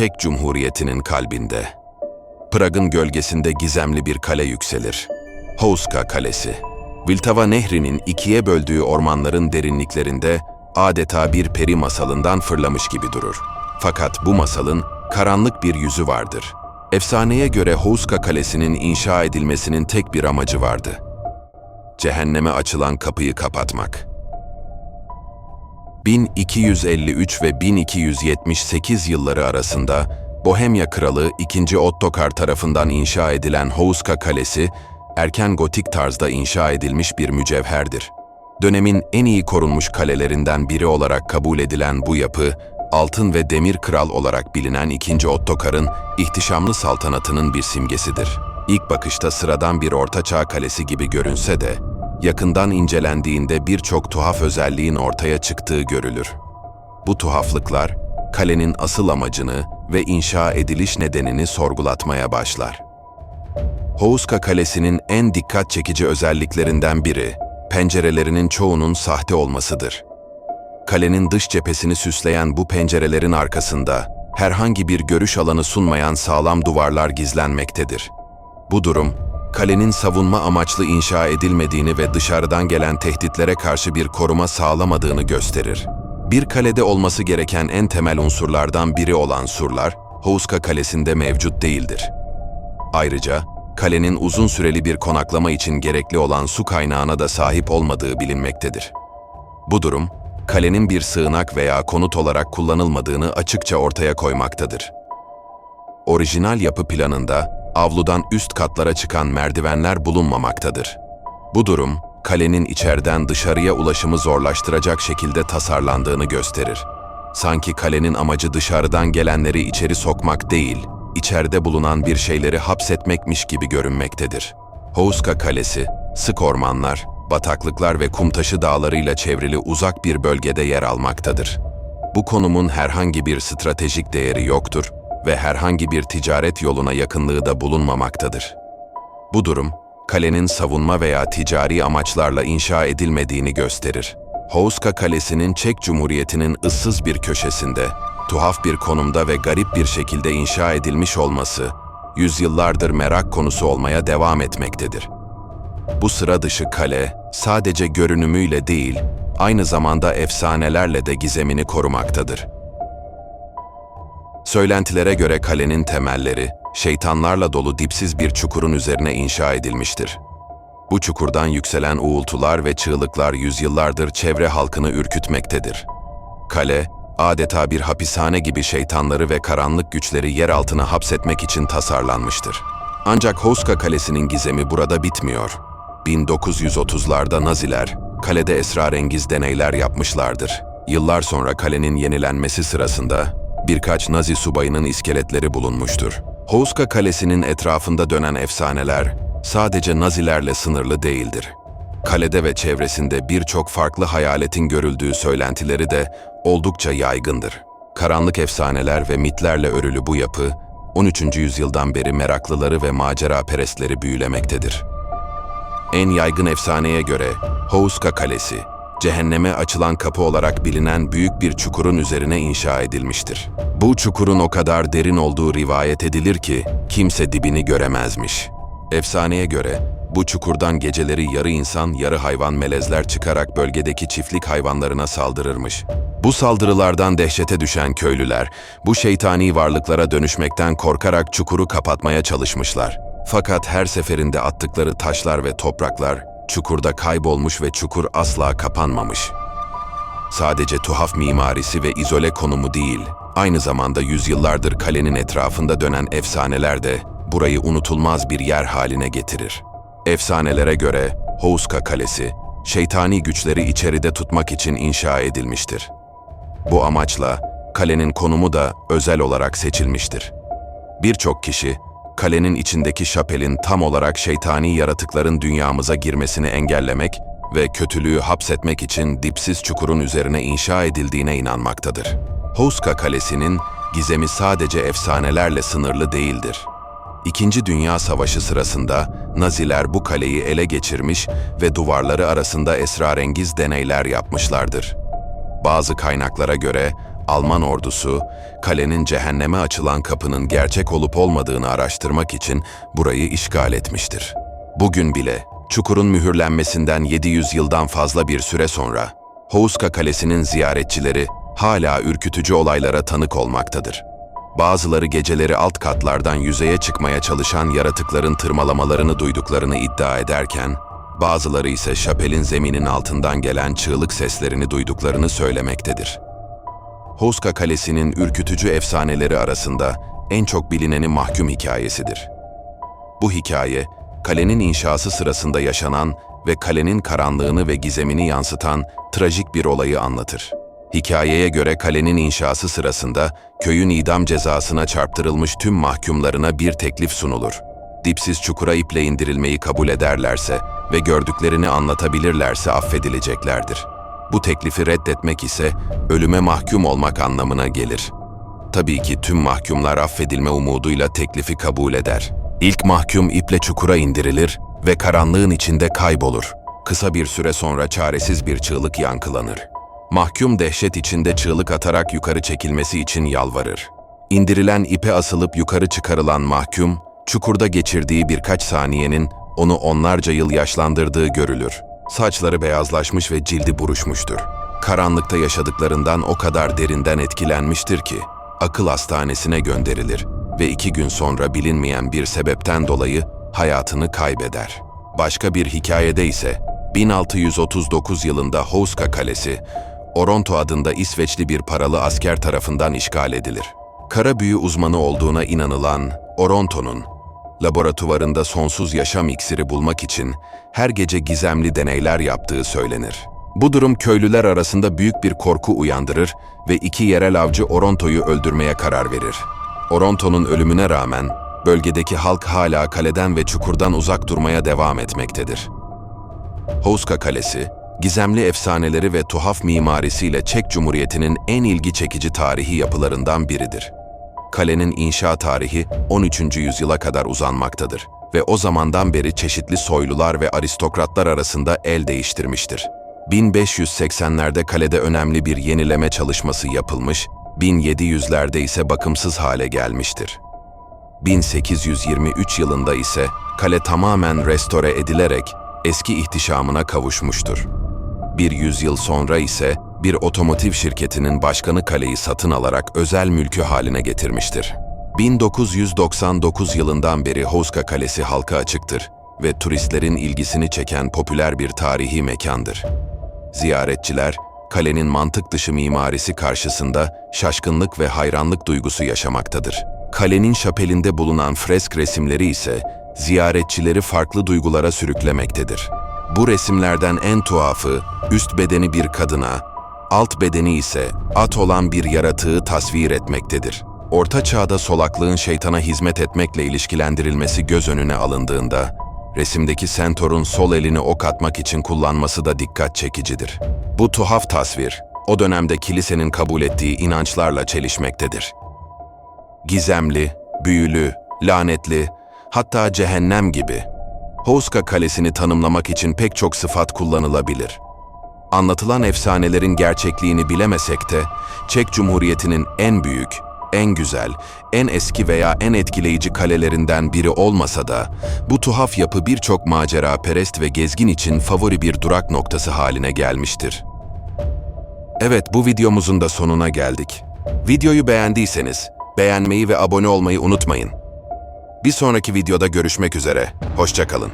Çek Cumhuriyeti'nin kalbinde. Prag'ın gölgesinde gizemli bir kale yükselir. Houska Kalesi. Vltava Nehri'nin ikiye böldüğü ormanların derinliklerinde adeta bir peri masalından fırlamış gibi durur. Fakat bu masalın karanlık bir yüzü vardır. Efsaneye göre Houska Kalesi'nin inşa edilmesinin tek bir amacı vardı: cehenneme açılan kapıyı kapatmak. 1253 ve 1278 yılları arasında Bohemya Kralı II. Ottokar tarafından inşa edilen Houska Kalesi, erken gotik tarzda inşa edilmiş bir mücevherdir. Dönemin en iyi korunmuş kalelerinden biri olarak kabul edilen bu yapı, altın ve demir kral olarak bilinen II. Ottokar'ın ihtişamlı saltanatının bir simgesidir. İlk bakışta sıradan bir ortaçağ kalesi gibi görünse de, yakından incelendiğinde birçok tuhaf özelliğin ortaya çıktığı görülür. Bu tuhaflıklar, kalenin asıl amacını ve inşa ediliş nedenini sorgulatmaya başlar. Houska Kalesi'nin en dikkat çekici özelliklerinden biri, pencerelerinin çoğunun sahte olmasıdır. Kalenin dış cephesini süsleyen bu pencerelerin arkasında, herhangi bir görüş alanı sunmayan sağlam duvarlar gizlenmektedir. Bu durum, kalenin savunma amaçlı inşa edilmediğini ve dışarıdan gelen tehditlere karşı bir koruma sağlamadığını gösterir. Bir kalede olması gereken en temel unsurlardan biri olan surlar, Houska Kalesi'nde mevcut değildir. Ayrıca, kalenin uzun süreli bir konaklama için gerekli olan su kaynağına da sahip olmadığı bilinmektedir. Bu durum, kalenin bir sığınak veya konut olarak kullanılmadığını açıkça ortaya koymaktadır. Orijinal yapı planında, avludan üst katlara çıkan merdivenler bulunmamaktadır. Bu durum, kalenin içeriden dışarıya ulaşımı zorlaştıracak şekilde tasarlandığını gösterir. Sanki kalenin amacı dışarıdan gelenleri içeri sokmak değil, içeride bulunan bir şeyleri hapsetmekmiş gibi görünmektedir. Houska Kalesi, sık ormanlar, bataklıklar ve kumtaşı dağlarıyla çevrili uzak bir bölgede yer almaktadır. Bu konumun herhangi bir stratejik değeri yoktur ve herhangi bir ticaret yoluna yakınlığı da bulunmamaktadır. Bu durum, kalenin savunma veya ticari amaçlarla inşa edilmediğini gösterir. Houska Kalesi'nin Çek Cumhuriyeti'nin ıssız bir köşesinde, tuhaf bir konumda ve garip bir şekilde inşa edilmiş olması, yüzyıllardır merak konusu olmaya devam etmektedir. Bu sıra dışı kale, sadece görünümüyle değil, aynı zamanda efsanelerle de gizemini korumaktadır. Söylentilere göre kalenin temelleri, şeytanlarla dolu dipsiz bir çukurun üzerine inşa edilmiştir. Bu çukurdan yükselen uğultular ve çığlıklar yüzyıllardır çevre halkını ürkütmektedir. Kale, adeta bir hapishane gibi şeytanları ve karanlık güçleri yer altına hapsetmek için tasarlanmıştır. Ancak Houska Kalesi'nin gizemi burada bitmiyor. 1930'larda Naziler, kalede esrarengiz deneyler yapmışlardır. Yıllar sonra kalenin yenilenmesi sırasında birkaç Nazi subayının iskeletleri bulunmuştur. Houska Kalesi'nin etrafında dönen efsaneler sadece Nazilerle sınırlı değildir. Kalede ve çevresinde birçok farklı hayaletin görüldüğü söylentileri de oldukça yaygındır. Karanlık efsaneler ve mitlerle örülü bu yapı, 13. yüzyıldan beri meraklıları ve maceraperestleri büyülemektedir. En yaygın efsaneye göre Houska Kalesi, cehenneme açılan kapı olarak bilinen büyük bir çukurun üzerine inşa edilmiştir. Bu çukurun o kadar derin olduğu rivayet edilir ki kimse dibini göremezmiş. Efsaneye göre bu çukurdan geceleri yarı insan yarı hayvan melezler çıkarak bölgedeki çiftlik hayvanlarına saldırırmış. Bu saldırılardan dehşete düşen köylüler bu şeytani varlıklara dönüşmekten korkarak çukuru kapatmaya çalışmışlar. Fakat her seferinde attıkları taşlar ve topraklar çukurda kaybolmuş ve çukur asla kapanmamış. Sadece tuhaf mimarisi ve izole konumu değil, aynı zamanda yüzyıllardır kalenin etrafında dönen efsaneler de burayı unutulmaz bir yer haline getirir. Efsanelere göre Houska Kalesi, şeytani güçleri içeride tutmak için inşa edilmiştir. Bu amaçla kalenin konumu da özel olarak seçilmiştir. Birçok kişi, kalenin içindeki şapelin tam olarak şeytani yaratıkların dünyamıza girmesini engellemek ve kötülüğü hapsetmek için dipsiz çukurun üzerine inşa edildiğine inanmaktadır. Houska Kalesi'nin gizemi sadece efsanelerle sınırlı değildir. İkinci Dünya Savaşı sırasında Naziler bu kaleyi ele geçirmiş ve duvarları arasında esrarengiz deneyler yapmışlardır. Bazı kaynaklara göre Alman ordusu, kalenin cehenneme açılan kapının gerçek olup olmadığını araştırmak için burayı işgal etmiştir. Bugün bile, çukurun mühürlenmesinden 700 yıldan fazla bir süre sonra, Houska Kalesi'nin ziyaretçileri hala ürkütücü olaylara tanık olmaktadır. Bazıları geceleri alt katlardan yüzeye çıkmaya çalışan yaratıkların tırmalamalarını duyduklarını iddia ederken, bazıları ise şapelin zeminin altından gelen çığlık seslerini duyduklarını söylemektedir. Houska Kalesi'nin ürkütücü efsaneleri arasında en çok bilineni mahkum hikayesidir. Bu hikaye, kalenin inşası sırasında yaşanan ve kalenin karanlığını ve gizemini yansıtan trajik bir olayı anlatır. Hikayeye göre kalenin inşası sırasında köyün idam cezasına çarptırılmış tüm mahkumlarına bir teklif sunulur. Dipsiz çukura iple indirilmeyi kabul ederlerse ve gördüklerini anlatabilirlerse affedileceklerdir. Bu teklifi reddetmek ise ölüme mahkum olmak anlamına gelir. Tabii ki tüm mahkumlar affedilme umuduyla teklifi kabul eder. İlk mahkum iple çukura indirilir ve karanlığın içinde kaybolur. Kısa bir süre sonra çaresiz bir çığlık yankılanır. Mahkum dehşet içinde çığlık atarak yukarı çekilmesi için yalvarır. İndirilen ipe asılıp yukarı çıkarılan mahkum, çukurda geçirdiği birkaç saniyenin onu onlarca yıl yaşlandırdığı görülür. Saçları beyazlaşmış ve cildi buruşmuştur. Karanlıkta yaşadıklarından o kadar derinden etkilenmiştir ki, akıl hastanesine gönderilir ve 2 gün sonra bilinmeyen bir sebepten dolayı hayatını kaybeder. Başka bir hikayede ise 1639 yılında Houska Kalesi, Oronto adında İsveçli bir paralı asker tarafından işgal edilir. Kara büyü uzmanı olduğuna inanılan Oronto'nun, laboratuvarında sonsuz yaşam iksiri bulmak için her gece gizemli deneyler yaptığı söylenir. Bu durum köylüler arasında büyük bir korku uyandırır ve 2 yerel avcı Oronto'yu öldürmeye karar verir. Oronto'nun ölümüne rağmen bölgedeki halk hala kaleden ve çukurdan uzak durmaya devam etmektedir. Houska Kalesi, gizemli efsaneleri ve tuhaf mimarisiyle Çek Cumhuriyeti'nin en ilgi çekici tarihi yapılarından biridir. Kalenin inşa tarihi 13. yüzyıla kadar uzanmaktadır ve o zamandan beri çeşitli soylular ve aristokratlar arasında el değiştirmiştir. 1580'lerde kalede önemli bir yenileme çalışması yapılmış, 1700'lerde ise bakımsız hale gelmiştir. 1823 yılında ise kale tamamen restore edilerek eski ihtişamına kavuşmuştur. Bir yüzyıl sonra ise bir otomotiv şirketinin başkanı kaleyi satın alarak özel mülkü haline getirmiştir. 1999 yılından beri Houska Kalesi halka açıktır ve turistlerin ilgisini çeken popüler bir tarihi mekandır. Ziyaretçiler, kalenin mantık dışı mimarisi karşısında şaşkınlık ve hayranlık duygusu yaşamaktadır. Kalenin şapelinde bulunan fresk resimleri ise ziyaretçileri farklı duygulara sürüklemektedir. Bu resimlerden en tuhafı, üst bedeni bir kadına, alt bedeni ise at olan bir yaratığı tasvir etmektedir. Orta Çağ'da solaklığın şeytana hizmet etmekle ilişkilendirilmesi göz önüne alındığında, resimdeki Centaur'un sol elini ok atmak için kullanması da dikkat çekicidir. Bu tuhaf tasvir, o dönemde kilisenin kabul ettiği inançlarla çelişmektedir. Gizemli, büyülü, lanetli, hatta cehennem gibi, Houska Kalesi'ni tanımlamak için pek çok sıfat kullanılabilir. Anlatılan efsanelerin gerçekliğini bilemesek de, Çek Cumhuriyeti'nin en büyük, en güzel, en eski veya en etkileyici kalelerinden biri olmasa da, bu tuhaf yapı birçok maceraperest ve gezgin için favori bir durak noktası haline gelmiştir. Evet, bu videomuzun da sonuna geldik. Videoyu beğendiyseniz, beğenmeyi ve abone olmayı unutmayın. Bir sonraki videoda görüşmek üzere, hoşça kalın.